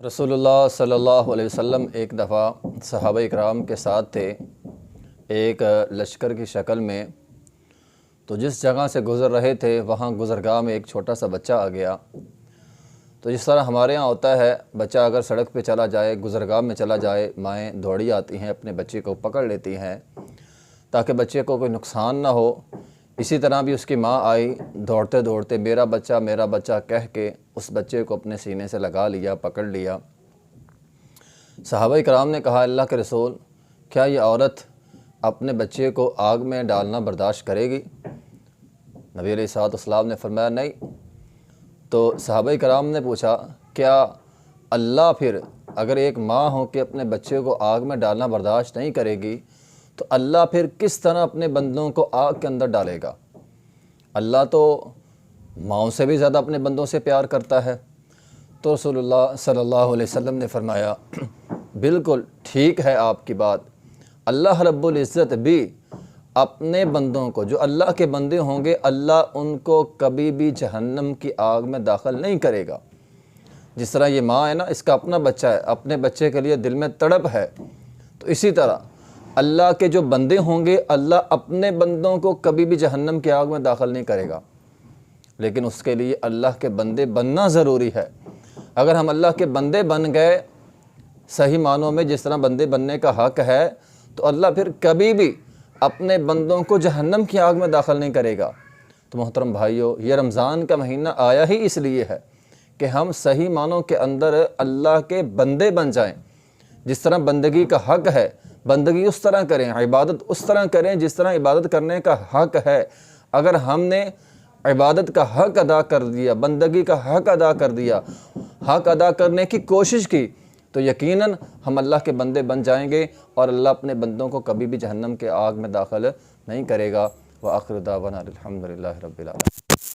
رسول اللہ صلی اللہ علیہ وسلم ایک دفعہ صحابہ اکرام کے ساتھ تھے ایک لشکر کی شکل میں، تو جس جگہ سے گزر رہے تھے وہاں گزرگاہ میں ایک چھوٹا سا بچہ آ گیا۔ تو جس طرح ہمارے ہاں ہوتا ہے، بچہ اگر سڑک پہ چلا جائے، گزرگاہ میں چلا جائے، مائیں دوڑی آتی ہیں، اپنے بچے کو پکڑ لیتی ہیں تاکہ بچے کو کوئی نقصان نہ ہو۔ اسی طرح بھی اس کی ماں آئی دوڑتے دوڑتے، میرا بچہ کہہ کے اس بچے کو اپنے سینے سے لگا لیا، پکڑ لیا۔ صحابہ اکرام نے کہا، اللہ کے رسول، کیا یہ عورت اپنے بچے کو آگ میں ڈالنا برداشت کرے گی؟ نبی علیہ الصلوۃ والسلام نے فرمایا نہیں۔ تو صحابہ اکرام نے پوچھا، کیا اللہ پھر اگر ایک ماں ہو کہ اپنے بچے کو آگ میں ڈالنا برداشت نہیں کرے گی تو اللہ پھر کس طرح اپنے بندوں کو آگ کے اندر ڈالے گا؟ اللہ تو ماؤں سے بھی زیادہ اپنے بندوں سے پیار کرتا ہے۔ تو رسول اللہ صلی اللہ علیہ وسلم نے فرمایا، بالکل ٹھیک ہے آپ کی بات، اللہ رب العزت بھی اپنے بندوں کو، جو اللہ کے بندے ہوں گے، اللہ ان کو کبھی بھی جہنم کی آگ میں داخل نہیں کرے گا۔ جس طرح یہ ماں ہے نا، اس کا اپنا بچہ ہے، اپنے بچے کے لیے دل میں تڑپ ہے، تو اسی طرح اللہ کے جو بندے ہوں گے، اللہ اپنے بندوں کو کبھی بھی جہنم کی آگ میں داخل نہیں کرے گا، لیکن اس کے لیے اللہ کے بندے بننا ضروری ہے۔ اگر ہم اللہ کے بندے بن گئے صحیح معنوں میں، جس طرح بندے بننے کا حق ہے، تو اللہ پھر کبھی بھی اپنے بندوں کو جہنم کی آگ میں داخل نہیں کرے گا۔ تو محترم بھائیو، یہ رمضان کا مہینہ آیا ہی اس لیے ہے کہ ہم صحیح معنوں کے اندر اللہ کے بندے بن جائیں۔ جس طرح بندگی کا حق ہے، بندگی اس طرح کریں، عبادت اس طرح کریں جس طرح عبادت کرنے کا حق ہے۔ اگر ہم نے عبادت کا حق ادا کر دیا، بندگی کا حق ادا کر دیا، حق ادا کرنے کی کوشش کی، تو یقیناً ہم اللہ کے بندے بن جائیں گے اور اللہ اپنے بندوں کو کبھی بھی جہنم کے آگ میں داخل نہیں کرے گا۔ وآخر دعوانا الحمدللہ رب العالمین۔